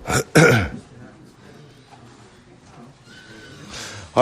All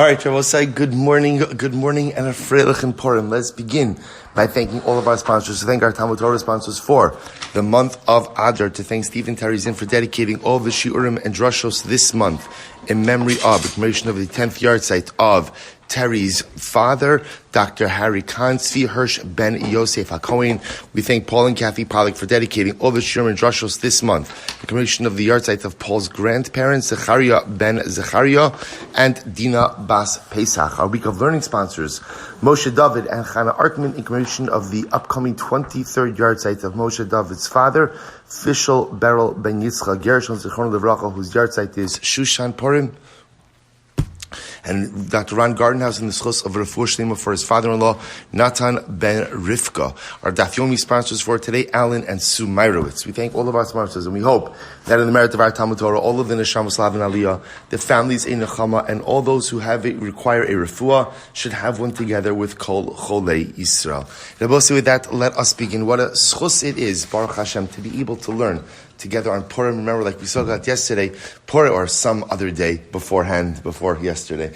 right, I will say good morning, and a freilich and Purim. Let's begin by thanking all of our sponsors. To thank our TALMUD TORAH sponsors for the month of Adar. To thank Teri Czinn for dedicating all the shiurim and drushos this month in memory of the commemoration of the 10th yahrzeit of Teri's father, Dr. Kahn, Tzvi Hirsh ben Yosef HaKohen. We thank Paul and Kathy Pollack for dedicating all the shiurim and drushos this month. The commemoration of the yahrzeit of Paul's grandparents, Zechariah ben Zechariah and Dinah bas Pesach. Our week of learning sponsors, Moshe Dovid and Chana Artman, in commemoration of the upcoming 23rd yahrzeit of Moshe Dovid's father, Phishel Berel ben Yitzchak Gershon, Zechariah, whose yahrzeit is Shushan Purim. And Dr. Gartenhaus in the zechus of refuah sheleimah for his father-in-law, Natan ben Rivka. Our Daf Yomi sponsors for today, Alan and Sue Myrowitz. We thank all of our sponsors, and we hope that in the merit of our Talmud Torah, all of the Neshama Slav and Aliyah, the families in Nechama, and all those who require a refuah should have one together with Kol Cholei Yisrael. Rabbi, with that, let us begin. What a zechus it is, Baruch Hashem, to be able to learn together on Purim. Remember, like we saw that yesterday, Purim, or some other day before yesterday,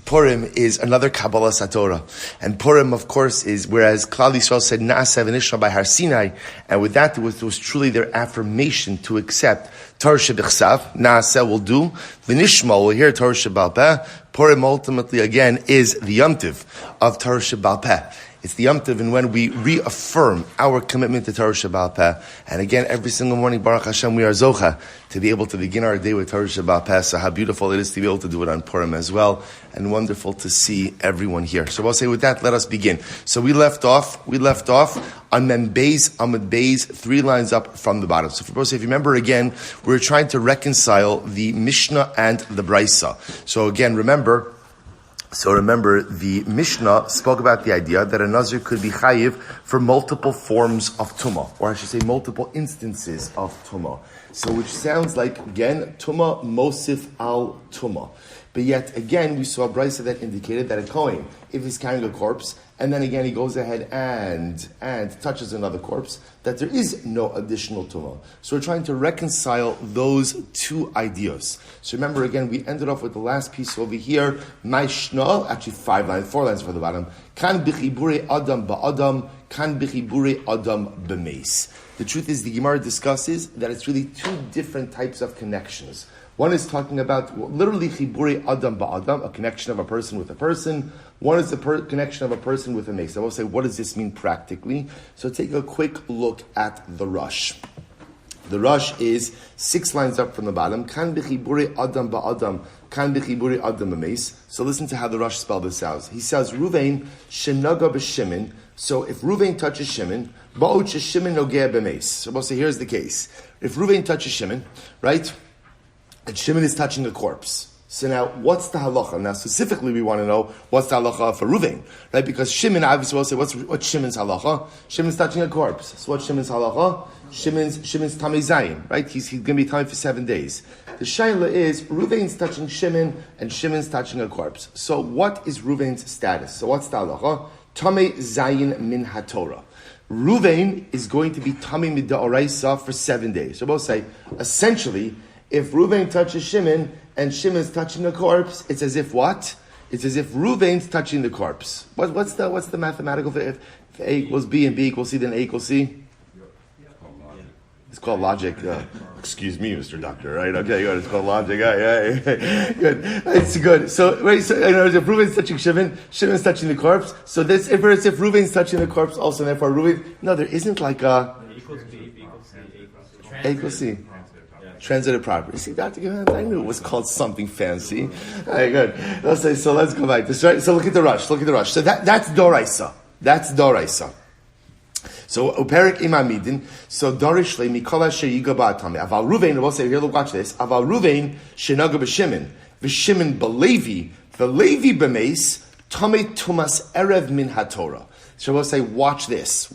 Purim is another Kabbalah Satorah. And Purim, of course, is, whereas Klal Yisrael said, Na'aseh v'nishma by Har Sinai, and with that, it was truly their affirmation to accept Torah shebichsav, Na'aseh will do, v'nishma will hear Torah shebal peh. Purim ultimately, again, is the Yom Tov of Torah shebal peh. It's the Yom Tov, and when we reaffirm our commitment to Torah Shebal Peh, and again, every single morning, Baruch Hashem, we are zocha to be able to begin our day with Torah Shebal Peh. So how beautiful it is to be able to do it on Purim as well, and wonderful to see everyone here. So I'll say with that, let us begin. So we left off on Mem Beis, Amud Beis, 3 lines up from the bottom. So for both, if you remember again, we were trying to reconcile the Mishnah and the Brisa. So again, remember, the Mishnah spoke about the idea that a Nazir could be chayiv for multiple forms of tumah, or I should say multiple instances of tumah. So which sounds like, again, tumah mosif al tumah. But yet, again, we saw a brisa that indicated that a Kohen, if he's carrying a corpse, and then again he goes ahead and touches another corpse, that there is no additional tumah. So we're trying to reconcile those two ideas. So remember again, we ended off with the last piece over here, Maishna, actually 4 lines for the bottom, Kan bichibure adam ba'adam, Kan bichibure adam b'meis. The truth is, the Gemara discusses that it's really 2 different types of connections. One is talking about literally chibure adam ba'adam, a connection of a person with a person. One is the connection of a person with a mace. I will say, what does this mean practically? So take a quick look at the Rush. The Rush is 6 lines up from the bottom. Kan b'chibure adam ba'adam, kan b'chibure adam b'meis. So listen to how the Rush spelled this out. He says, Ruvain shenaga b'shimin. So if Ruvain touches Shimon, ba'ot sheshimin nogeh b'meis. So we'll say, here's the case. If Ruvain touches Shimon, right? And Shimon is touching a corpse. So now, what's the halacha? Now, specifically, we want to know what's the halacha for Ruvain, right? Because Shimon, obviously, we'll say, what's Shimon's halacha? Shimon's touching a corpse. So what's Shimon's halacha? Shimon's Tamei Zayin, right? He's going to be Tamei for 7 days. The shaila is, Ruvain's touching Shimon, and Shimon's touching a corpse. So what is Ruvain's status? So what's the halacha? Tamei Zayin min haTorah. Ruvain is going to be Tamei mid'oraisa for 7 days. So we'll say, essentially, if Ruvain touches Shimon and Shimon's touching a corpse, it's as if what? It's as if Ruvain's touching the corpse. What's the mathematical? If A equals B and B equals C, then A equals C? It's called logic. Excuse me, Mr. Doctor, right? Okay, good. It's called logic. Yeah. Good. It's good. So, wait, if Ruvain's touching Shimon, Shimon's touching the corpse, so this, if Ruvain's touching the corpse also, therefore Ruvain, no, there isn't like a... A equals B, B equals C, A equals C. Transitive property. See, Dr. Kahn, I knew it was called something fancy. All right, good. So let's go back. So look at the Rush. So that's Doraisa. So Uperik Imamidin. So Dorish le Mikola Sheyiga Ba'atami. Aval Ruvain. We'll say here. Look, watch this. Aval Ruvain Shenaga b'Shimon. V'Shimon b'Levi. V'Levi b'Meis. Tamei Tumas Erev min haTorah. So we'll say, watch this.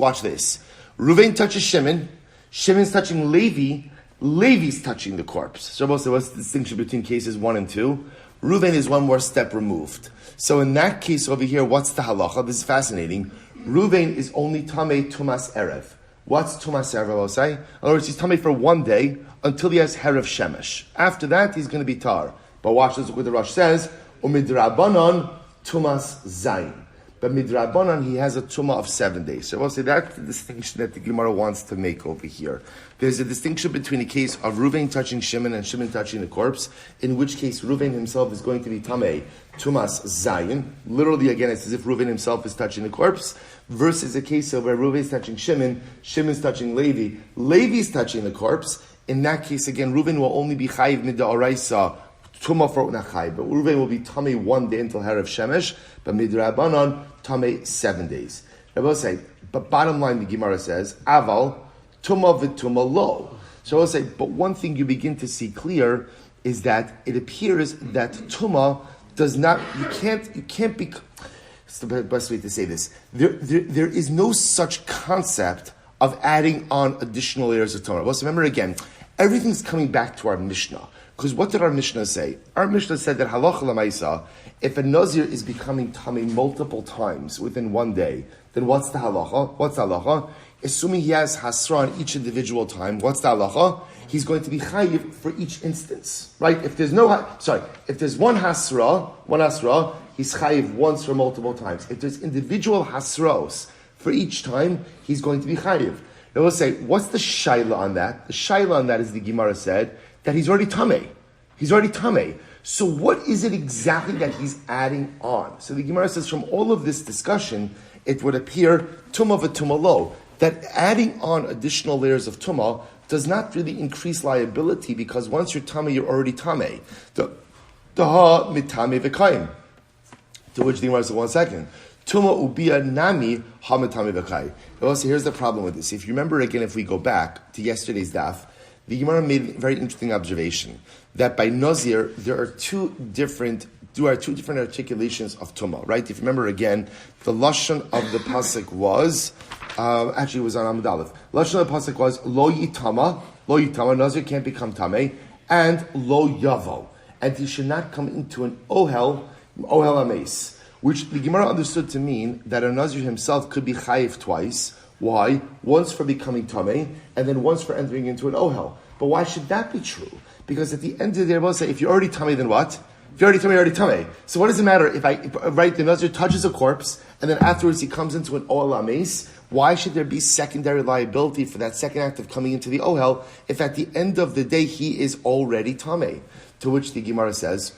Ruvain touches Shimon. Shimon's touching Levi. Levi's touching the corpse. So what's the distinction between cases 1 and 2? Ruvain is one more step removed. So in that case over here, what's the halacha? This is fascinating. Ruvain is only tamei tumas erev. What's tumas erev say? In other words, he's tummy for 1 day until he has herav shemesh. After that, he's going to be tar. But watch this, what the Rosh says, umidrabanon tumas zayin. But midrabanan, he has a tumah of 7 days. So we'll say that's the distinction that the Gemara wants to make over here. There's a distinction between a case of Reuven touching Shimon and Shimon touching the corpse, in which case Reuven himself is going to be tamei, tumas zayin. Literally, again, it's as if Reuven himself is touching the corpse, versus a case of where Reuven is touching Shimon, Shimon's touching Levi, Levi's touching the corpse. In that case, again, Reuven will only be chayiv mid'oraisa, Tumah for Nachai, but Reuven will be Tamei 1 day until Herav Shemesh, but Midrabanan, Tamei 7 days. I will say, but bottom line, the Gemara says, Aval, Tumah v'Tumah lo. So I will say, but one thing you begin to see clear is that it appears that Tumah does not, you can't be, it's the best way to say this, there is no such concept of adding on additional layers of Tumah. Well, so remember again, everything's coming back to our Mishnah. Because what did our Mishnah say? Our Mishnah said that halacha l'maisa, if a Nazir is becoming tamei multiple times within 1 day, then what's the halacha? What's the halacha? Assuming he has hasra on each individual time, what's the halacha? He's going to be chayiv for each instance, right? If there's if there's one hasra, he's chayiv once for multiple times. If there's individual hasros for each time, he's going to be chayiv. Now we'll say, what's the shaila on that? The shaila on that is the Gemara said, that he's already tamei. He's already tamei. So what is it exactly that he's adding on? So the Gemara says from all of this discussion, it would appear tumah v'tumah lo, that adding on additional layers of tumah does not really increase liability because once you're tamei, you're already tamei. Daha mitame v'kayim. To which the Gemara says, 1 second. Tumah ubia nami hamitame v'kayim. Also, here's the problem with this. If you remember again, if we go back to yesterday's daf, the Gemara made a very interesting observation that by Nazir there are two different articulations of Tumah, right? If you remember again, the lashon of the pasuk was actually it was on Amud Aleph. Lashon of the pasuk was lo yitama, Nazir can't become tamei, and lo yavo, and he should not come into an ohel ames, which the Gemara understood to mean that a Nazir himself could be chayiv twice. Why? Once for becoming tamei, and then once for entering into an ohel. But why should that be true? Because at the end of the day, I will say, if you're already tamei, then what? If you're already tamei, you're already tamei. So what does it matter if the Nazir touches a corpse, and then afterwards he comes into an ohel ames? Why should there be secondary liability for that second act of coming into the ohel, if at the end of the day he is already tamei? To which the Gemara says,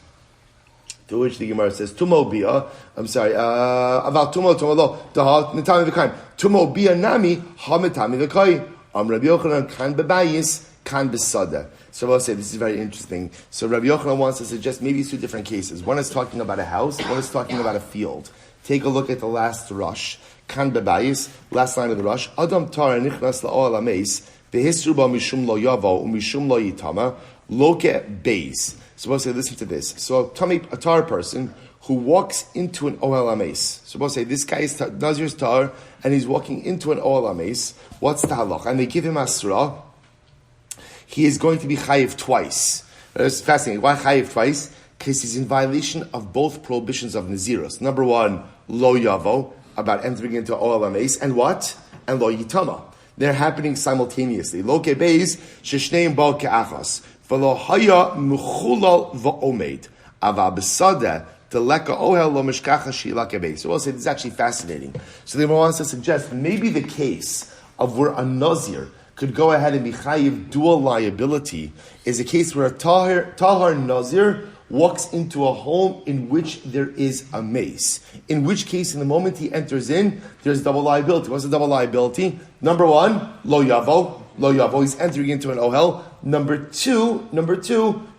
Tumo bia, about Tumo lo, Natan v'kain. Tumo bia nami, hamitami v'kai. Rabbi Yochanan kan bebayis, kan besada. So I'll say this is very interesting. So Rabbi Yochanan wants to suggest maybe 2 different cases. One is talking about a house, one is talking about a field. Take a look at the last rush. Kan bebayis, last line of the rush. Adam tar nichnas la'ol ameis, behisru ba mishum lo yavo, umishum lo yitama, loke beis. So we'll say, listen to this. So a tar person who walks into an ohel ames. So we'll say, this guy is Nazir's tar, and he's walking into an ohel ames. What's the halach? And they give him asra. He is going to be chayiv twice. That's fascinating. Why chayiv twice? Because he's in violation of both prohibitions of Nazirus. Number 1, lo yavo, about entering into ohel ames, and what? And lo yitama. They're happening simultaneously. Lo kebeis, sheshneim bal ke'achas. V'lo haya muchulal v'omed. Ava b'sadeh, teleka ohel lo mishkacha shila kebeis. So we'll say this is actually fascinating. So the Gemara wants to suggest maybe the case of where a Nazir could go ahead and be chayiv dual liability is a case where a tahar Nazir walks into a home in which there is a mace. In which case, in the moment he enters in, there's double liability. What's the double liability? Number 1, lo yavo, he's entering into an ohel. Number two,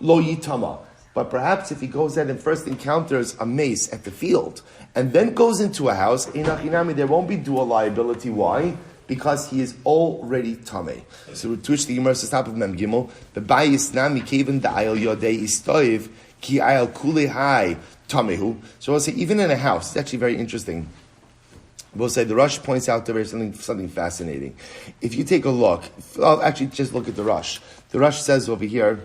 lo yitama. But perhaps if he goes ahead and first encounters a mace at the field, and then goes into a house, there won't be dual liability. Why? Because he is already tamei. So to which the Gemara says, top of Mem Gimel, the bayis nami kevin da'ayel yodei istoiv, ki ayel kule hai tamehu. So we'll say, even in a house, it's actually very interesting. We'll say the Rush points out there something fascinating. If you take a look, I'll actually just look at the Rush. The Rush says over here,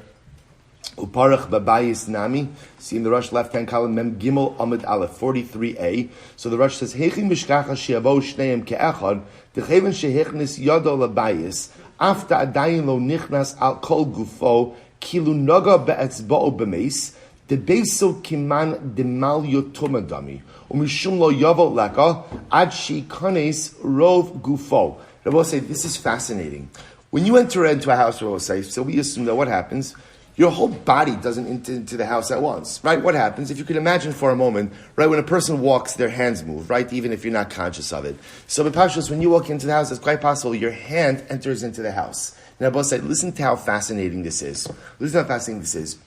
Uparach babayis nami. See in the Rush left-hand column, Mem Gimel Amid Aleph 43a. So the Rush says, Heichim mishkacha she'avo shneim ke'echad, decheven shehechnis yado labayis, after adayin lo nichnas al kol gufo, kilu noga be'etzba'o b'meis, de beiso kiman demal yotumadami, umishum lo yavo leka, ad shi kanes rov gufo. I will say, this is fascinating. When you enter into a house, we'll say, so we assume that what happens? Your whole body doesn't enter into the house at once, right? What happens? If you could imagine for a moment, right, when a person walks, their hands move, right? Even if you're not conscious of it. So, Pashas, when you walk into the house, it's quite possible your hand enters into the house. And I both said, listen to how fascinating this is. Listen to how fascinating this is.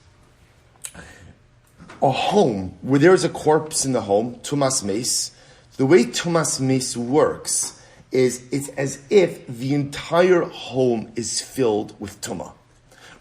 A home where there is a corpse in the home, tumas meis, the way tumas meis works is it's as if the entire home is filled with tumah.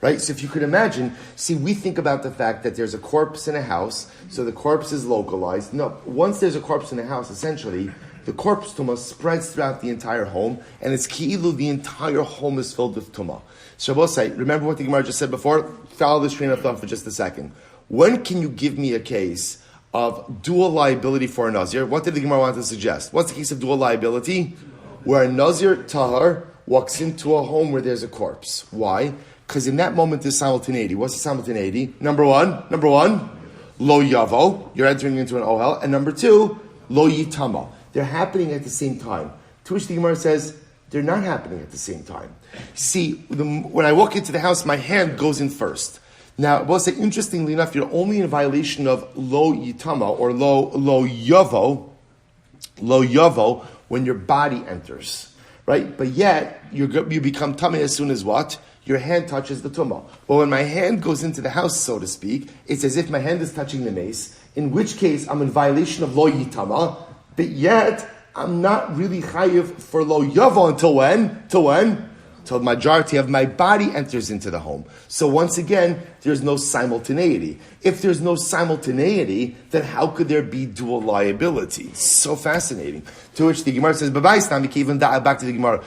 Right? So if you could imagine, see, we think about the fact that there's a corpse in a house, so the corpse is localized. No, once there's a corpse in a house, essentially, the corpse tumah spreads throughout the entire home, and it's ki'ilu, the entire home is filled with tumah. Shabbosai, remember what the Gemara just said before? Follow this train of thought for just a second. When can you give me a case of dual liability for a Nazir? What did the Gemara want to suggest? What's the case of dual liability? Where a Nazir tahar walks into a home where there's a corpse. Why? Because in that moment there's simultaneity. What's the simultaneity? Number one, lo yavo, you're entering into an ohel. And number two, lo yitama. They're happening at the same time. To which the Gemara says, they're not happening at the same time. See, when I walk into the house, my hand goes in first. Now, we'll say, interestingly enough, you're only in violation of lo yitama, or lo yavo, when your body enters. Right? But yet, you become tameh as soon as what? Your hand touches the tumah. But when my hand goes into the house, so to speak, it's as if my hand is touching the mace, in which case I'm in violation of lo yitama, but yet I'm not really chayiv for lo yavo until when? Till the majority of my body enters into the home. So once again, there's no simultaneity. If there's no simultaneity, then how could there be dual liability? So fascinating. To which the Gemara says, back to the Gemara.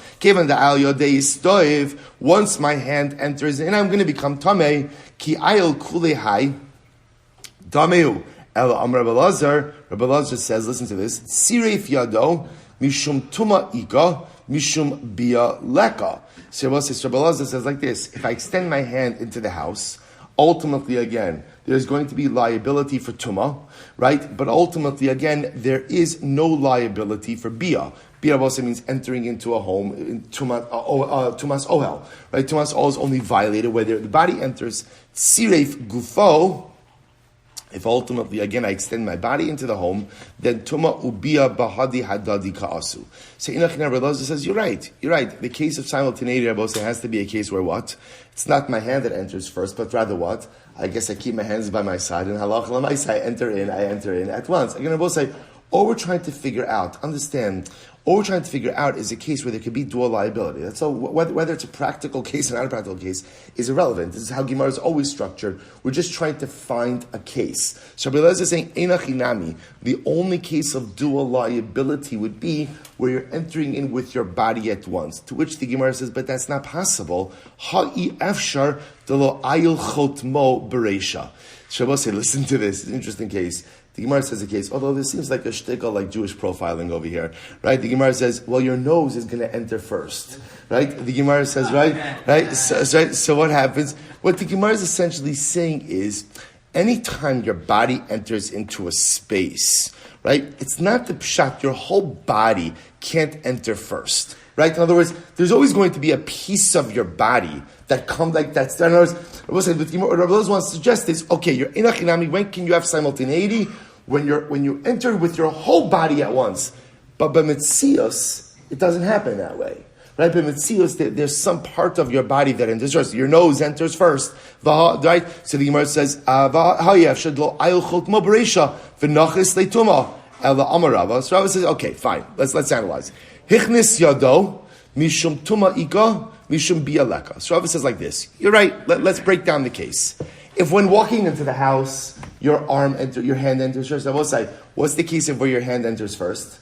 Once my hand enters in, I'm going to become tamei. Ki ayel kulehai dameu. Ela amar Rabbi Lazar says, listen to this. Siref yado mishum tuma ika mishum bia leka. Rabbi Lazar says like this: if I extend my hand into the house, ultimately again, there's going to be liability for tumah, right? But ultimately again, there is no liability for bia. Bia also means entering into a home, in tumas ohel, right? Tumas ohel is only violated where the body enters. Siref gufo. If ultimately, again, I extend my body into the home, then tuma ubia bahadi hadadi ka'asu. So Rabbi Lazar says, you're right. The case of simultaneity, Rabbi Lazar, has to be a case where what? It's not my hand that enters first, but rather what? I guess I keep my hands by my side, and halach l'maisa, I enter in at once. Again, Rabbi Lazar, all we're trying to figure out, is a case where there could be dual liability. That's all. Whether it's a practical case or not a practical case is irrelevant. This is how Gemara is always structured. We're just trying to find a case. So Rabbi Eliezer is saying, Einachinami, the only case of dual liability would be where you're entering in with your body at once. To which the Gemara says, but that's not possible. Ha'i efshar delo ayil chotmo bereisha. Shabbos say, listen to this. It's an interesting case. The Gemara says a case, although this seems like a shtickle, like Jewish profiling over here, right? The Gemara says, well, your nose is going to enter first, right? The Gemara says, right? So what happens? What the Gemara is essentially saying is, anytime your body enters into a space, right? It's not the pshat, your whole body can't enter first, right? In other words, there's always going to be a piece of your body that comes like that. In other words, what Rabbi wants to suggest is, okay, you're inachinami, when can you have simultaneity? When you enter with your whole body at once. But by Metzios, it doesn't happen that way. Right? By Metzios, there's some part of your body that enters first. Your nose enters first. Right? So the Gemara says, so Rabbi says, okay, fine. Let's analyze. Hichnis yado, mishum tuma ika, mishum bialeka. So Rabbi says like this. You're right. Let's break down the case. If when walking into the house, your hand enters first, I will say, what's the case of where your hand enters first?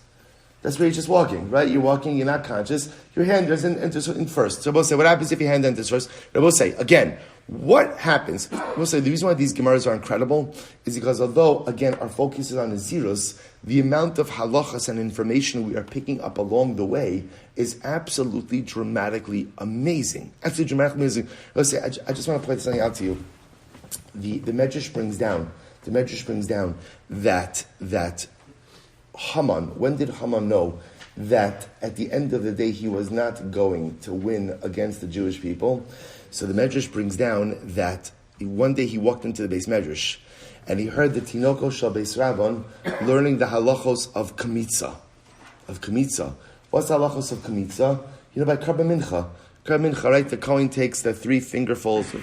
That's where you're just walking, right? You're walking, you're not conscious. Your hand doesn't enter in first. So we'll say, what happens if your hand enters first? We'll say, again, what happens? We'll say the reason why these Gemaras are incredible is because although, again, our focus is on Nazirus, the amount of halachas and information we are picking up along the way is absolutely dramatically amazing. Absolutely dramatically amazing. Let's say, I just want to point something out to you. The Medrash brings down that Haman, when did Haman know that at the end of the day he was not going to win against the Jewish people? So the Medrash brings down that one day he walked into the Beis Medrash and he heard the Tinoko Shal Beis Rabban learning the halachos of Kamitza. What's the halachos of Kamitza? By Karban Mincha. Right? The Kohen takes the three fingerfuls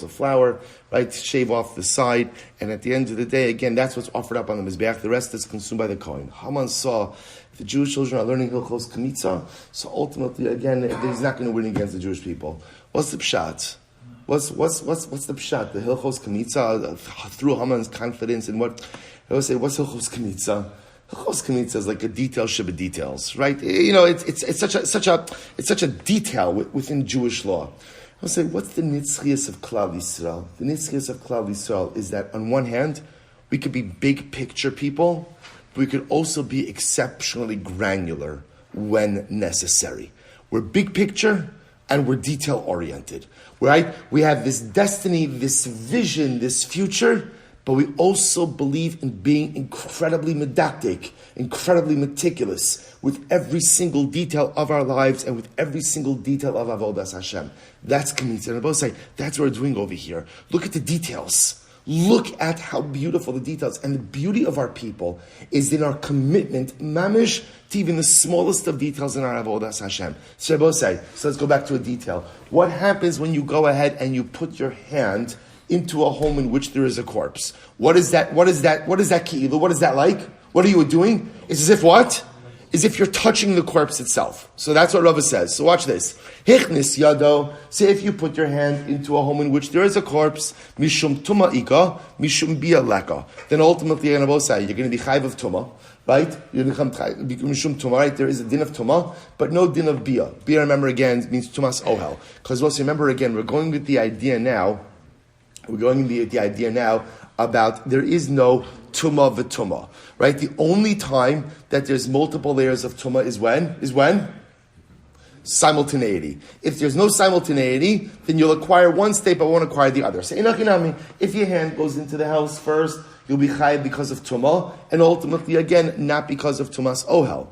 of flour, right? Shave off the side, and at the end of the day, again, that's what's offered up on the Mizbeach. The rest is consumed by the Kohen. Haman saw the Jewish children are learning Hilchos Kamitza, so ultimately, again, he's not going to win against the Jewish people. What's the pshat? What's the pshat? The Hilchos Kamitza through Haman's confidence in what? I would say, what's Hilchos Kamitza? Hilchos Kamitza is like a detail shibba details, right? It's such a detail within Jewish law. I'll say, what's the nitzchias of Klal Yisrael? The nitzchias of Klal Yisrael is that on one hand, we could be big picture people, but we could also be exceptionally granular when necessary. We're big picture and we're detail oriented, right? We have this destiny, this vision, this future, but we also believe in being incredibly medactic, incredibly meticulous with every single detail of our lives and with every single detail of Avodas Hashem. That's Kamitza. And I both say, that's what we're doing over here. Look at the details. Look at how beautiful the details. And the beauty of our people is in our commitment, mamish, to even the smallest of details in our Avodas Hashem. So I both say, so let's go back to a detail. What happens when you go ahead and you put your hand into a home in which there is a corpse? What is that ki'ilu? What is that like? What are you doing? It's as if what? As if you're touching the corpse itself. So that's what Rava says. So watch this. Hichnis yado. Say if you put your hand into a home in which there is a corpse, mishum tuma ika, mishum bia leka. Then ultimately you're going to be chayv of tuma, right? You're going to become mishum tuma, right? There is a din of tuma, but no din of bia. Bia, remember again, means tumas ohel. Because also remember again, we're going with the idea now about there is no tumah v'tumah, right? The only time that there's multiple layers of tumah is when? Simultaneity. If there's no simultaneity, then you'll acquire one state but won't acquire the other. So if your hand goes into the house first, you'll be chayav because of tumah, and ultimately again, not because of tumas ohel.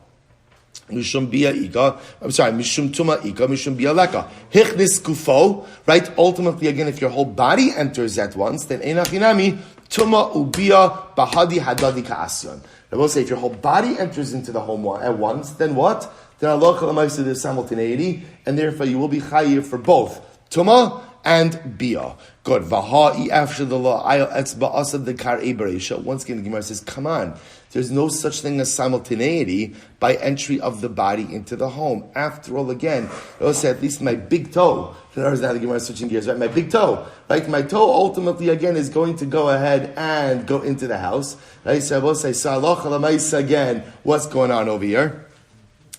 Mishum tuma ika, mishum bia leka. Hichnis kufo, right? Ultimately, again, if your whole body enters at once, then einachinami tuma ubia bahadi hadadi ka'asyon. I will say, if your whole body enters into the home at once, then what? Then Allah Kalamaisa there's simultaneity, and therefore you will be chayiv for both tuma and bia. Good. Vaha'i after the law, ayel etzba asad the kar eberesha. Once again, the Gemara says, come on. There's no such thing as simultaneity by entry of the body into the home. After all, again, I will say at least my big toe. Now the Gemara is switching gears, right? My big toe, right? My toe ultimately again is going to go ahead and go into the house, right? So I will say, Salach alamaisa again. What's going on over here?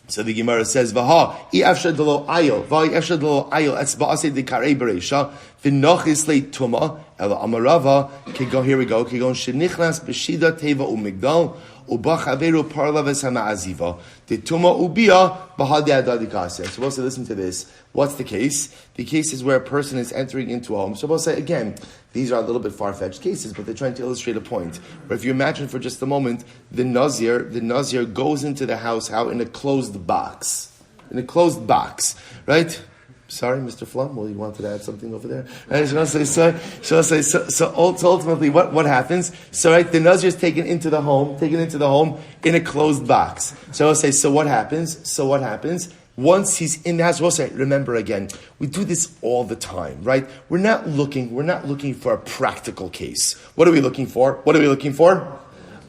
So the Gemara says, "Vaha iafshad lo ayil, va'iafshad lo ayil etzba'asei dekarei bereisha v'nochis leituma ela amarava." Here we go. Kigon shenichnas b'shida teva umigdal ubachaveru parlaves hama'aziva detuma ubia bahadi adadikaseh. So we'll say, listen to this. What's the case? The case is where a person is entering into a home. So we'll say again, these are a little bit far-fetched cases, but they're trying to illustrate a point. But if you imagine for just a moment, the Nazir goes into the house, how? In a closed box. Right? Sorry, Mr. Flum, well, you wanted to add something over there? Right? So ultimately, what happens? So, right, the Nazir is taken into the home in a closed box. So I'll say, so what happens? Once he's in the house, we'll say, remember again, we do this all the time, right? We're not looking for a practical case. What are we looking for?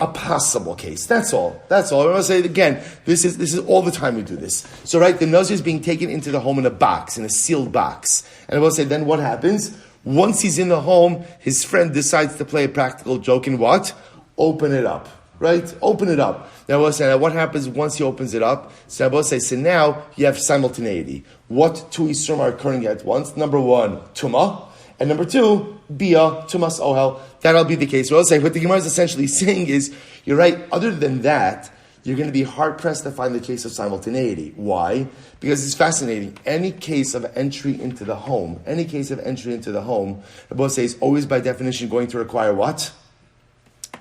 A possible case. That's all. I'm going to say it again. This is all the time we do this. So, right, the Nazir is being taken into the home in a sealed box. And I will say, then what happens? Once he's in the home, his friend decides to play a practical joke and what? Open it up. right? Open it up. Now we'll say, now what happens once he opens it up? So we'll say, so now you have simultaneity. What two Yisurim are occurring at once? Number one, Tumah, and number two, Bia, Tumas Ohel. That'll be the case. We'll say, what the Gemara is essentially saying is, you're right, other than that, you're going to be hard-pressed to find the case of simultaneity. Why? Because it's fascinating. Any case of entry into the home, Rabbi says, is always by definition going to require what?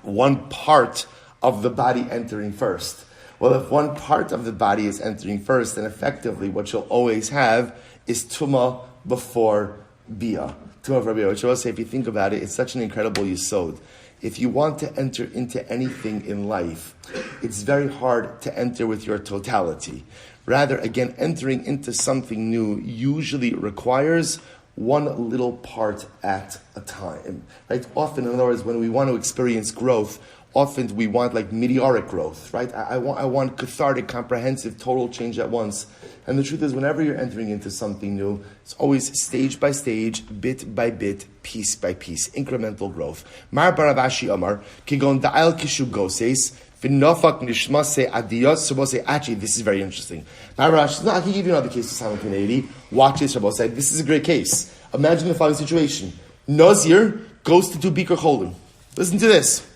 One part of the body entering first. Well, if one part of the body is entering first, then effectively what you'll always have is Tumah before Bia. Tumah before Bia. Which I will say, if you think about it, it's such an incredible yesod. If you want to enter into anything in life, it's very hard to enter with your totality. Rather, again, entering into something new usually requires one little part at a time. Right? Often, in other words, when we want to experience growth, often we want like meteoric growth, right? I want cathartic, comprehensive, total change at once. And the truth is, whenever you're entering into something new, it's always stage by stage, bit by bit, piece by piece, incremental growth. Mar Baravashi Amar, Kigon Da'al Kishu Goses, Finofak Nishmase Adiyos, Shabosei. Actually, this is very interesting. Mar Baravashi, I can give you another case of simultaneity. Watch this, Shabosei. This is a great case. Imagine the following situation. Nazir goes to do Bikur Cholim. Listen to this.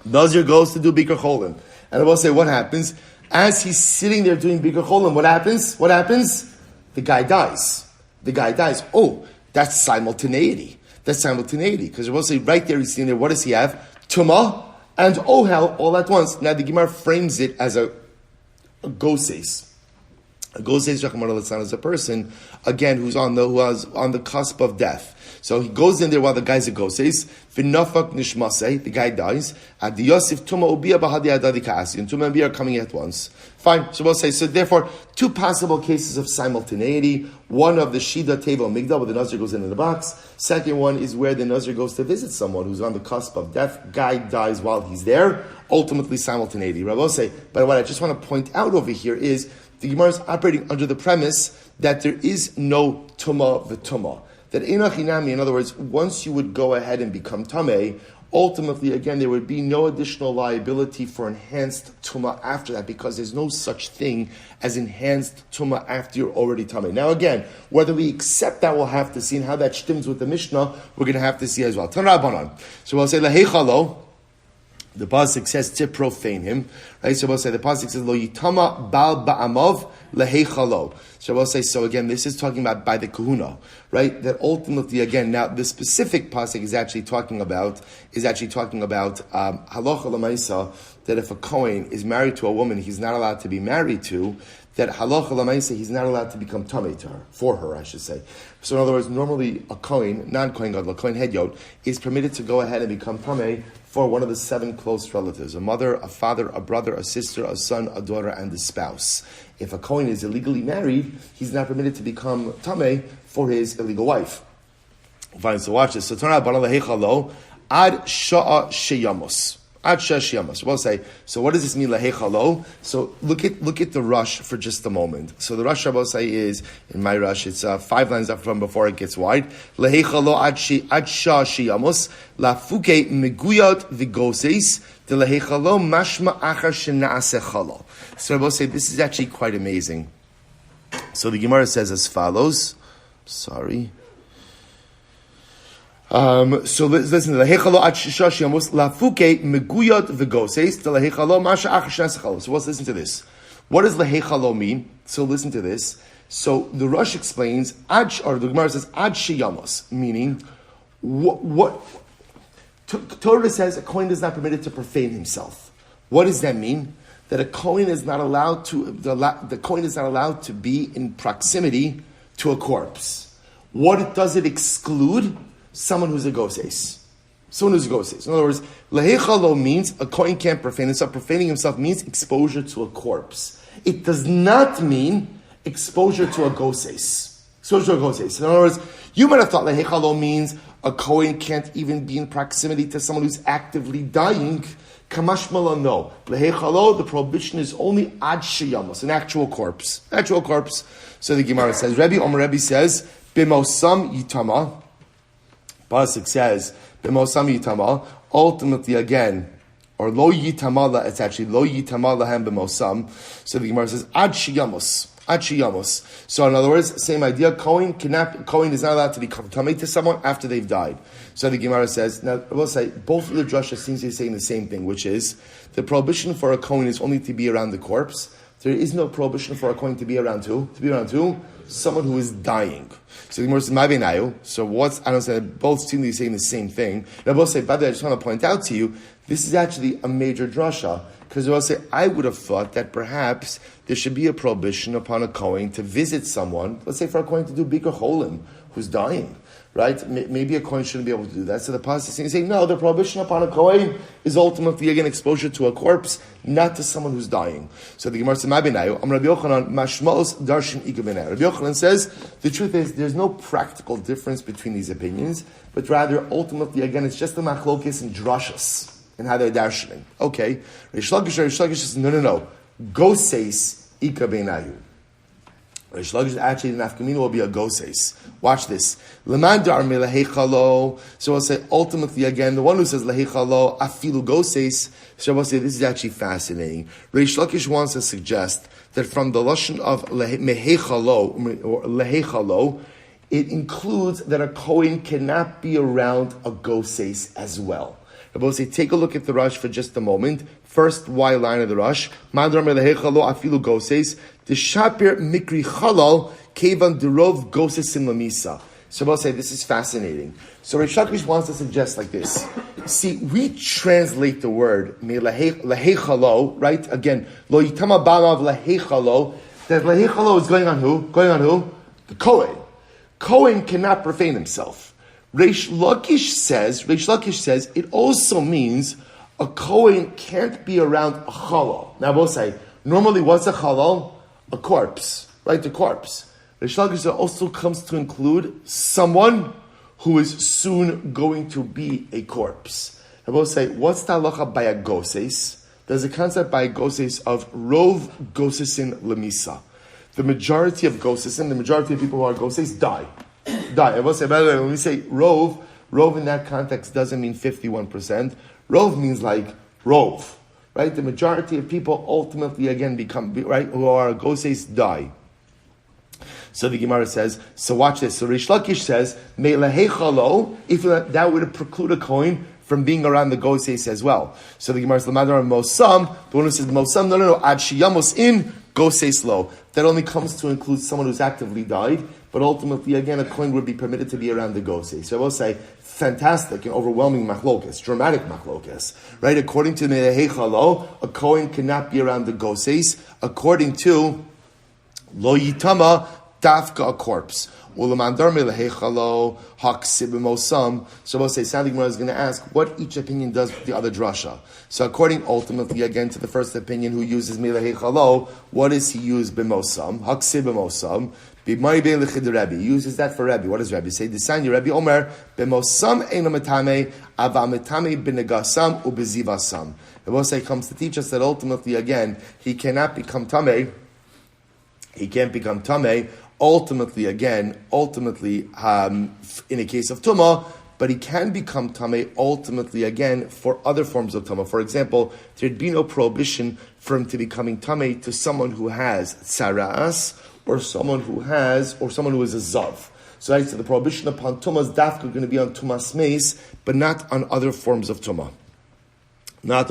Nazir goes to do Bikur Cholim. And I will say, what happens? As he's sitting there doing Bikur Cholim, what happens? The guy dies. Oh, that's simultaneity. Because I will say, right there, he's sitting there, what does he have? Tumah and Ohel all at once. Now, the Gemara frames it as a goses. A goses, is a person, again, who's on the cusp of death. So he goes in there while the guy's a goses. V'nafak nishmasei, the guy dies. Ad Yosef Tumah ubia bahadi adadi kaasi. And Tumah and Bia are coming at once. Fine. So we'll say, so therefore, two possible cases of simultaneity. One of the Shida Teva Migdal, where the Nazir goes into the box. Second one is where the Nazir goes to visit someone who's on the cusp of death. Guy dies while he's there. Ultimately, simultaneity. Rabbi will say, but what I just want to point out over here is, the Gemara is operating under the premise that there is no Tumah v'Tumah. That Einachinami, in other words, once you would go ahead and become Tameh, ultimately, again, there would be no additional liability for enhanced Tumah after that, because there's no such thing as enhanced Tumah after you're already Tameh. Now again, whether we accept that, we'll have to see, and how that shtims with the Mishnah, we're going to have to see as well. Tan Rabbanan. So we'll say, Laheichalo. The pasuk says to profane him, right? So we'll say the pasuk says lo yitama bal ba'amov leheichalo. So we'll say, so again, this is talking about by the kahuna, right? That ultimately, again, now the specific pasuk is actually talking about halacha l'maisa, that if a kohen is married to a woman he's not allowed to be married to, that halacha l'maisa he's not allowed to become tamei to her, for her, I should say. So in other words, normally a kohen, non-kohen gadol, a kohen hedyot, is permitted to go ahead and become tamei for one of the 7 close relatives: a mother, a father, a brother, a sister, a son, a daughter, and a spouse. If a kohen is illegally married, he's not permitted to become tamei for his illegal wife. Fine, so watch this. So turn out ad sha'a sheyamos. Ad sha'a sheyamos. We'll say, so what does this mean, laheichalo? So look at the rush for just a moment. So the rush, I will say, is, in my rush, it's 5 lines up from before it gets wide. Laheichalo ad sha'a sheyamos. Lafuke meguyot vigoses. The laheichalo mashma achar shenaasechalo. So I will say, this is actually quite amazing. So the Gemara says as follows. Sorry. So listen, laheichalo ad sha'a sheyamos lafuke meguyot vigoses. The laheichalo mashma achar shenaasechalo. So let's listen to this. What does laheichalo mean? So listen to this. So the Rush explains, or the Gemara says ad sheyamos, meaning what Torah says a kohen is not permitted to profane himself. What does that mean? That a kohen is not allowed to, the kohen is not allowed to be in proximity to a corpse. What does it exclude? Someone who's a goses. In other words, laheichalo means a kohen can't profane himself. Profaning himself means exposure to a corpse. It does not mean exposure to a goses. In other words, you might have thought laheichalo means a kohen can't even be in proximity to someone who's actively dying. Kamashmala, no. Laheichalo, the prohibition is only ad sheyamos, an actual corpse. So the Gemara says, Rebbe says, b'mosam yitama. Pasuk says, b'mosam yitama. Ultimately, again, or lo yitamala, it's actually lo yitamala hem b'mosam. So the Gemara says ad shiyamos. So in other words, same idea. Kohen is not allowed to be tamei to someone after they've died. So the Gemara says, now I will say, both of the drashas seems to be saying the same thing, which is the prohibition for a Kohen is only to be around the corpse. There is no prohibition for a Kohen to be around who? To be around who? Someone who is dying. So the Gemara says, "Ma beinayu." So what's, I don't say, both seem to be saying the same thing. And I will say, by the way, I just want to point out to you, this is actually a major drasha. Because I will say, I would have thought that perhaps there should be a prohibition upon a Kohen to visit someone, let's say for a Kohen to do Bikur Cholim, who's dying, right? Maybe a Kohen shouldn't be able to do that. So the pasuk is saying, no, the prohibition upon a Kohen is ultimately, again, exposure to a corpse, not to someone who's dying. So the Gemara says, "Ma beinayu, Am Rabbi Yochanan, mashmos darshan ika beinayu." Rabbi Yochanan says, the truth is, there's no practical difference between these opinions, but rather, ultimately, again, it's just the machlokes and drashas, and how they're darshaning. Okay. Reish Lakish says, no. Goseis ika beinayu. Reish Lakish, actually, the nafkamina will be a goseis. Watch this. Leman dar me lehechalo. So I'll say, ultimately, again, the one who says lehechalo, afilu goseis. So I'll say, this is actually fascinating. Reish Lakish wants to suggest that from the lashon of mehechalo, or lehechalo, it includes that a Kohen cannot be around a goseis as well. I will say, take a look at the Rush for just a moment. First Y line of the Rush. Madrar melehechalo afilu goses. The shapir mikri chalal kevan derov goses in lamisa. So I will say, this is fascinating. So Reish Lakish wants to suggest like this. See, we translate the word lehechalo, right? Again, lo yitama bamav lehechalo. That lehechalo is going on who? Going on who? The Kohen. Kohen cannot profane himself. Reish Lakish says it also means a Kohen can't be around a chalal. Now, I will say, normally what's a chalal? A corpse, right? The corpse. Reish Lakish also comes to include someone who is soon going to be a corpse. I will say, what's the halacha by a goses? There's a concept by a goses of rov gosesin lemisa. The majority of gosesin, the majority of people who are goses die. I will say, by the way, when we say rov in that context doesn't mean 51%. Rov means like rov, right? The majority of people ultimately, again, become, right, who are goses die. So the Gemara says, so watch this. So Reish Lakish says, me'lehechalo, if that would preclude a Kohen from being around the goses as well. So the Gemara says, Lamadar Mosam, the one who says Mosam, no, ad shiyamos in goses lo. That only comes to include someone who's actively died, but ultimately, again, a Kohen would be permitted to be around the goses. So I will say, fantastic and overwhelming machlokas, dramatic machlokas, right? According to Me'ehechalo, a Kohen cannot be around the goses. According to Lo Yitama, Dafka, a corpse. Ulamandar Me'ehechalo, Haksib Mosam. So I will say, Sandy Gemara is going to ask what each opinion does with the other drasha. So according ultimately, again, to the first opinion who uses Me'ehechalo, what does he use b'mosam? Haksib b'mosam. He uses that for Rabbi. What does Rabbi say? Disanya Rabbi Omer b'mosam eino metame ava metame b'negasam u'bezivasam. The Moshe comes to teach us that ultimately, again, he cannot become tamei. He can't become tamei. Ultimately, in a case of tumah, but he can become tamei. Ultimately, again, for other forms of tumah. For example, there'd be no prohibition for him to becoming tamei to someone who has tsaras, or someone who is a zav. So the prohibition upon tumah is dafka going to be on tumas meis, but not on other forms of tumah. Uluman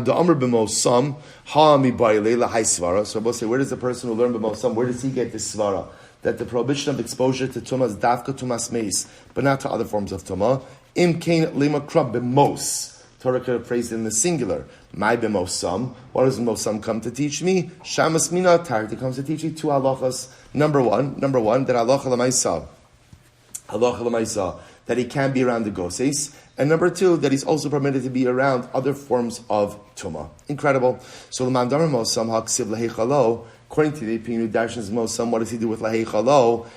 da'amr b'mosam ha'ami ba'ilei lahai svara. So I will say, where does the person who learned b'mosam, where does he get this svara? That the prohibition of exposure to tumah is dafka tumas meis, but not to other forms of tumah. Im kain lima krab b'mos. Torah could have praised in the singular. My b'mosam. What does b'mosam come to teach me? Shamas mina tarti comes to teach me two halachas. Number one, that halacha l'maisa, that he can be around the goses, and number two, that he's also permitted to be around other forms of tumah. Incredible. So l'mandar b'mosam haksiv lehechalo. According to the opinion of Darshan's Mosam, what does he do with lehechalo?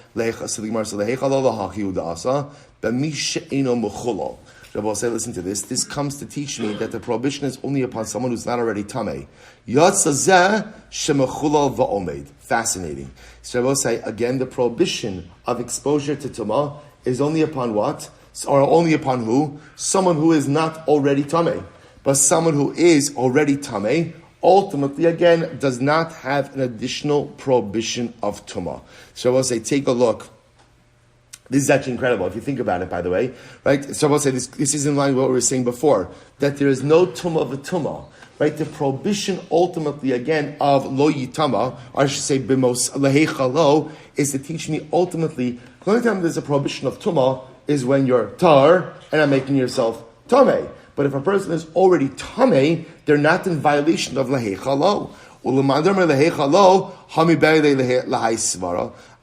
So the Gemara says lehechalo lahachi udasa b'mish eino mechulo. Rabbi say, listen to this. This comes to teach me that the prohibition is only upon someone who's not already tamei. Yatzazeh shemechulal va'omed. Fascinating. So Rabbi say, again, the prohibition of exposure to tumah is only upon what? Or only upon who? Someone who is not already tamei. but someone who is already tamei, ultimately, again, does not have an additional prohibition of tumah. So I will say, take a look. This is actually incredible, if you think about it, by the way. Right? So I will say, this is in line with what we were saying before, that there is no tumah of a tumah. Right? The prohibition, ultimately, again, of lo yitama, or I should say, bimos lehechalo, is to teach me, ultimately, the only time there's a prohibition of tumah is when you're tar, and I'm making yourself tamei. But if a person is already tamei, they're not in violation of lehechalo.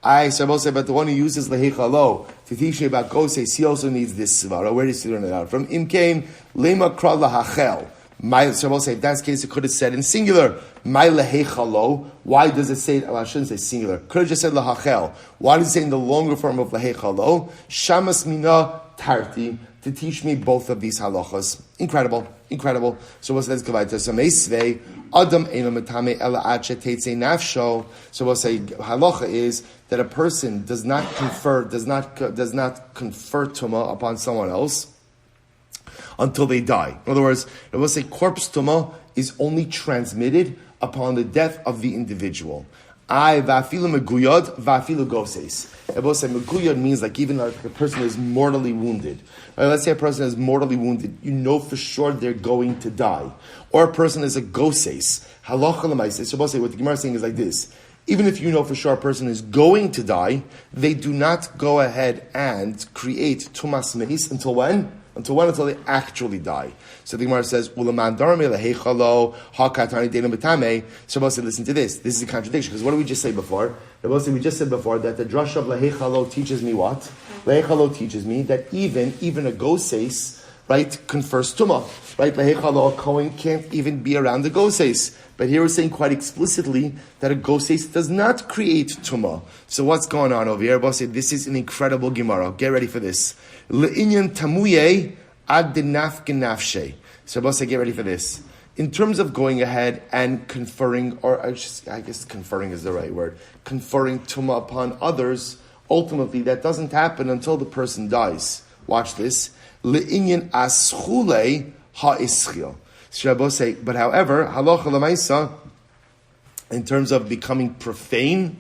I will say, but the one who uses lehechalo to teach me about goses, he also needs this svara. Where does he learn it out from? Imkain lema kra lahachel. So I will say, if that's the case, it could have said in singular. My lehechalo. Why does it say? Well, I shouldn't say singular. Could have just said lahachel. Why does it say in the longer form of lehechalo? Shamas mina tarti, to teach me both of these halachas. Incredible. So what's that? So meisvei adam eno metame ela ache teitze nafsho. So we'll say halacha is that a person does not confer tumah upon someone else until they die. In other words, I will say corpse tumah is only transmitted upon the death of the individual. I vafilu meguyad vafilu goses. I will say meguyad means like even if a person is mortally wounded. Right, let's say a person is mortally wounded, you know for sure they're going to die. Or a person is a goses. Halacha l'maaseh. So I will say what the Gemara is saying is like this. Even if you know for sure a person is going to die, they do not go ahead and create tumas meis until when? Until they actually die. So the Gemara says, so listen to this. This is a contradiction, because what did we just say before? We just said before that the drush of lehechalo teaches me what? Lehechalo teaches me that even a goses, right, confers tumah. Right? Lehechalo, a Kohen can't even be around the goses. But here we're saying quite explicitly that a goses does not create tumah. So what's going on over here? This is an incredible Gemara. Get ready for this. Le'inyan tamuye ad denafke nafshe. So get ready for this. In terms of going ahead and conferring, or I guess conferring is the right word, conferring tumah upon others, ultimately that doesn't happen until the person dies. Watch this. Le'inyan aschule ha'eschil. But however, halacha l'maisa, in terms of becoming profane,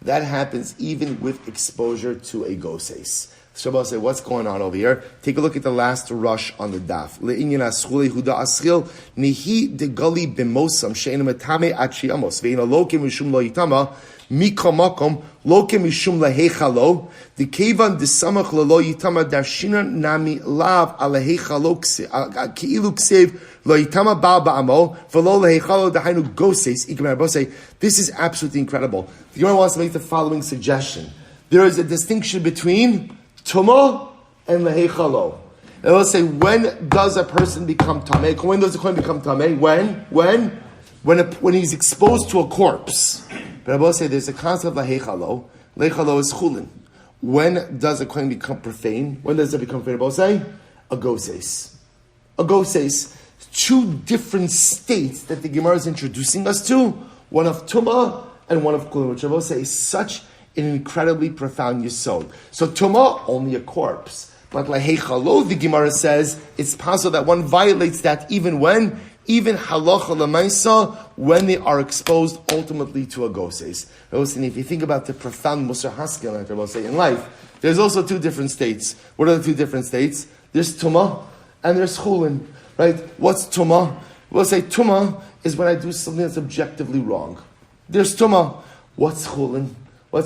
that happens even with exposure to a goses. Shabbos say, what's going on over here? Take a look at the last rush on the daf. Le'inyan aschule huda aschil nihi degali b'mosam she'ena metame atchi amos ve'ina loke mishum lo yitama mikamakom loke mishum lehechalo the kevan desamach lo yitama dashina nami lav alehechalo keilu ksev lo yitama ba ba'amo v'lo lehechalo dahainu goses ikemar. This is absolutely incredible. The Gemara wants to make the following suggestion. There is a distinction between tumah and lehechalo. And let's say, when does a person become tamei? When does a Kohen become tamei? When he's exposed to a corpse. But I will say there's a concept of lehechalo. Lehechalo is chulin. When does a Kohen become profane? When does it become profane? I will say a goses. Two different states that the Gemara is introducing us to. One of tumah and one of chulin, which I will say is such an incredibly profound yesod. So tumah, only a corpse. But lehechalo, the Gemara says, it's possible that one violates that even halacha l'maisa, when they are exposed ultimately to a goses. Listen, if you think about the profound musar haskel, like I will say, in life, there's also two different states. What are the two different states? There's tumah and there's chulin. Right? What's tumah? We'll say tumah is when I do something that's objectively wrong. There's tumah. What's chulin? It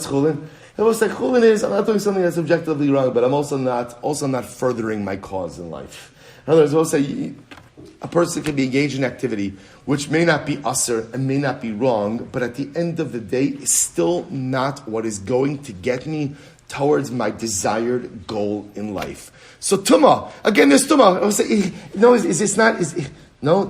was like chulin is, I'm not doing something that's objectively wrong, but I'm also not furthering my cause in life. In other words, we'll say a person can be engaged in activity which may not be asr and may not be wrong, but at the end of the day is still not what is going to get me towards my desired goal in life. So tumah, again, there's tumah. I will say, does no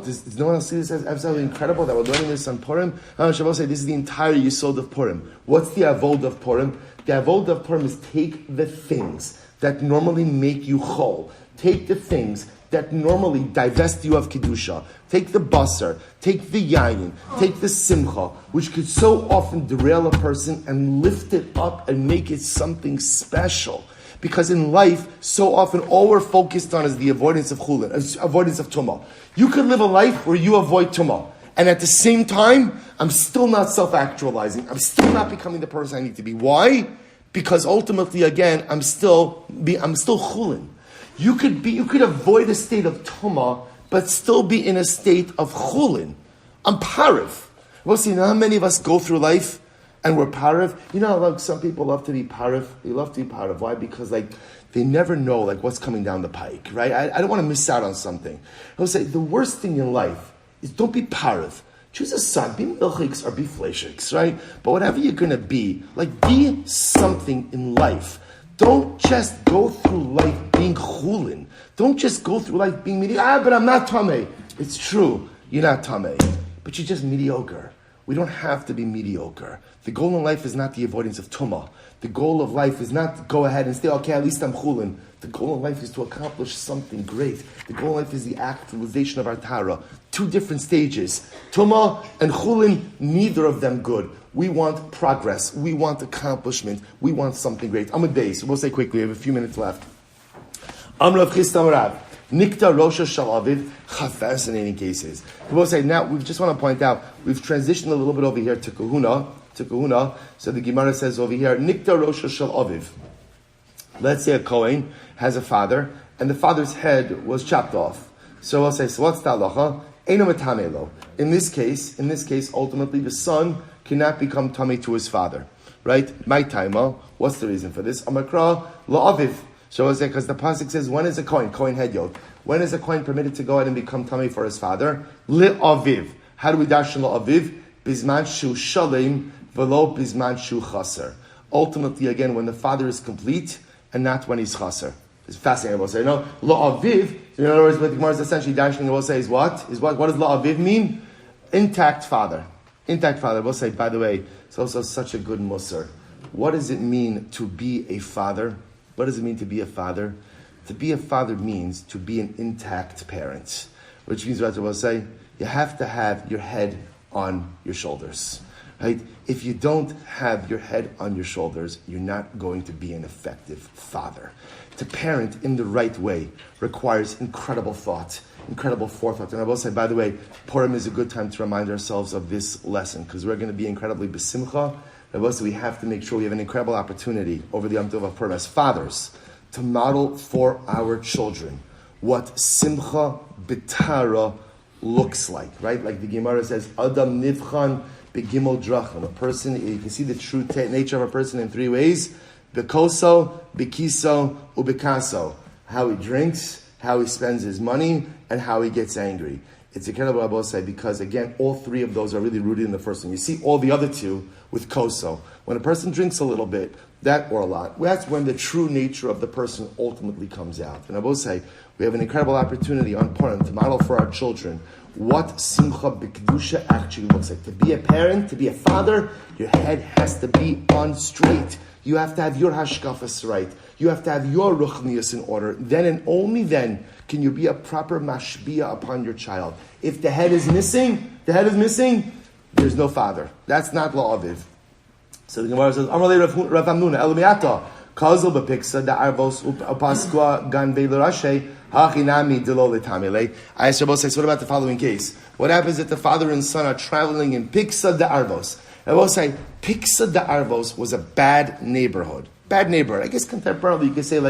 one else see this as absolutely incredible that we're learning this on Purim? Shabbos say this is the entire yesod of Purim. What's the avod of Purim? The avod of Purim is take the things that normally make you chol. Take the things that normally divest you of kedusha. Take the basar, take the yayin, take the simcha, which could so often derail a person, and lift it up and make it something special. Because in life, so often, all we're focused on is the avoidance of chulin, avoidance of tumah. You could live a life where you avoid tumah, and at the same time, I'm still not self-actualizing. I'm still not becoming the person I need to be. Why? Because ultimately, again, I'm still chulin. You could avoid a state of tumah, but still be in a state of chulin. I'm parif. Well, see, you know how many of us go through life and we're parif? You know, like some people love to be parif. They love to be parif. Why? Because they never know what's coming down the pike, right? I don't want to miss out on something. I would say the worst thing in life is don't be parif. Choose a son. Be milchiks or be fleishiks, right? But whatever you're going to be something in life. Don't just go through life being chulin. Don't just go through life being mediocre. But I'm not tameh. It's true. You're not tameh. But you're just mediocre. We don't have to be mediocre. The goal in life is not the avoidance of tumah. The goal of life is not to go ahead and say, okay, at least I'm chulin. The goal in life is to accomplish something great. The goal in life is the actualization of our Torah. Two different stages. Tumah and chulin, neither of them good. We want progress. We want accomplishment. We want something great. I'm with Beis. We'll say quickly. We have a few minutes left. Amrav Chistam Rav. Nikta Rosha Shalavid. Fascinating cases. We'll say now, we just want to point out, we've transitioned a little bit over here to kahuna. So the Gemara says over here, Nikta Rosha Shalaviv. Let's say a Kohen has a father, and the father's head was chopped off. So we'll say, so what's the halacha? Eino metamelo. In this case, ultimately the son cannot become tummy to his father. Right? My taima. What's the reason for this? Amakra la'aviv. So we'll say, because the pasuk says, when is a Kohen head yod? When is a Kohen permitted to go ahead and become tummy for his father? Li'aviv. How do we dash la'aviv? Bizman shu shaleim velo bizman shu chaser. Ultimately, again, when the father is complete, and not when he's chaser. It's fascinating. We'll say, no, la'aviv, in other words, what the Gemara is essentially dashing, we'll say, is what? What does la'aviv mean? Intact father. Intact father. We'll say, by the way, it's also such a good musar. What does it mean to be a father? What does it mean to be a father? To be a father means to be an intact parent. Which means, what we'll say, you have to have your head on your shoulders. Right? If you don't have your head on your shoulders, you're not going to be an effective father. To parent in the right way requires incredible thought, incredible forethought. And I will say, by the way, Purim is a good time to remind ourselves of this lesson, because we're going to be incredibly besimcha. I will say we have to make sure we have an incredible opportunity over the Yom Tov of Purim as fathers to model for our children what simcha b'tara looks like, right? Like the Gemara says, Adam nivchan begimel drachim. A person, you can see the true nature of a person in three ways: bekoso, bekiso, ubekaso. How he drinks, how he spends his money, and how he gets angry. It's incredible, I will say, because again, all three of those are really rooted in the first one. You see all the other two with koso. When a person drinks a little bit, that or a lot, that's when the true nature of the person ultimately comes out. And I will say, we have an incredible opportunity on Purim to model for our children what simcha b'kedusha actually looks like. To be a parent, to be a father, your head has to be on straight. You have to have your hashkafas right. You have to have your ruchnius in order. Then and only then can you be a proper mashbiya upon your child. If the head is missing, there's no father. That's not la'aviv. So the Gemara says, Amalei Rav Hamnuna, Elamiata, Kazal b'piksa da'arvos upaskua gan ve'lerashe, hachinami delo letamile. I suppose says, what about the following case? What happens if the father and son are traveling in Piksa da'arvos? I will say, Piksa da'arvos was a bad neighborhood. I guess contemporarily you could say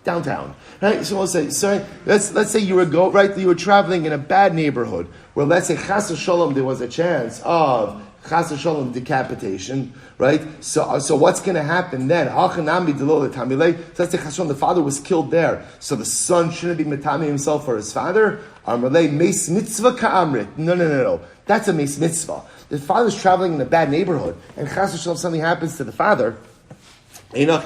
downtown, right? So we'll say, sorry, let's say you were traveling in a bad neighborhood where, let's say, chas v'sholom, there was a chance of chas v'sholom decapitation, right? So what's going to happen then? Hachanami delo letamile. So let's say chas v'sholom, the father was killed there, so the son shouldn't be metami himself for his father. Amalei meis mitzvah ka'amrit. No. That's a meis mitzvah. The father's traveling in a bad neighborhood, and chas v'sholom something happens to the father. Under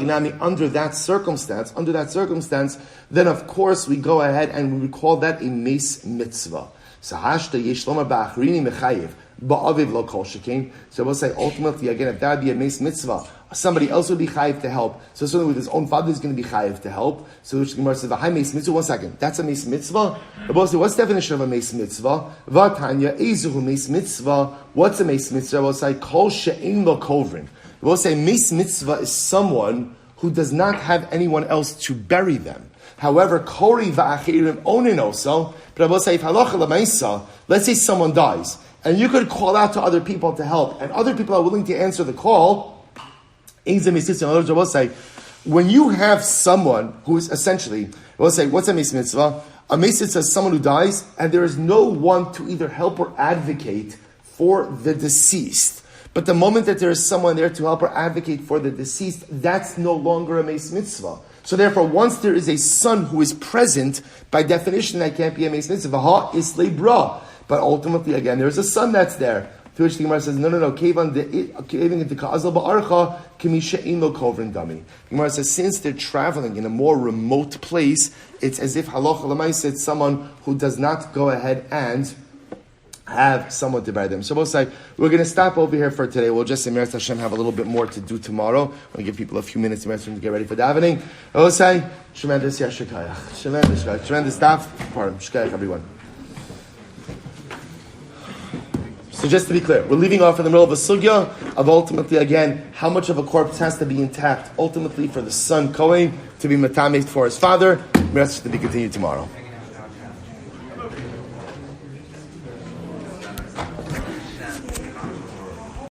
that circumstance, then of course we go ahead and we would call that a meis mitzvah. So we'll say ultimately again, if that would be a meis mitzvah, somebody else would be chayiv to help. So certainly with his own father is going to be chayiv to help. So which Gemara says, "V'hai meis mitzvah." 1 second, that's a meis mitzvah. What's the definition of a meis mitzvah? V'tanya ezuhu meis mitzvah. What's a meis mitzvah? We'll say kol she'ein lo kovrin. We'll say meis mitzvah is someone who does not have anyone else to bury them. However, Kori va'achirim onin also, but I will say, if halacha l'maisa, let's say someone dies, and you could call out to other people to help, and other people are willing to answer the call, when you have someone who is essentially, we'll say, what's a meis mitzvah? A meis mitzvah is someone who dies, and there is no one to either help or advocate for the deceased. But the moment that there is someone there to help or advocate for the deceased, that's no longer a meis mitzvah. So therefore, once there is a son who is present, by definition, that can't be a meis mitzvah. Ha islei bra. But ultimately, again, there is a son that's there. To which the Gemara says, no. The Gemara says, since they're traveling in a more remote place, it's as if halacha l'maisa, it's someone who does not go ahead and have someone to bury them. So we'll say, we're going to stop over here for today. We'll just say, Meretz Hashem, have a little bit more to do tomorrow. We're going to give people a few minutes to get ready for davening. We'll say, tremendous yashikayach. Tremendous daf. Pardon. Shkayach, everyone. So just to be clear, we're leaving off in the middle of a sugya of ultimately, again, how much of a corpse has to be intact, ultimately for the son Kohen to be matamed for his father. The rest to be continued tomorrow.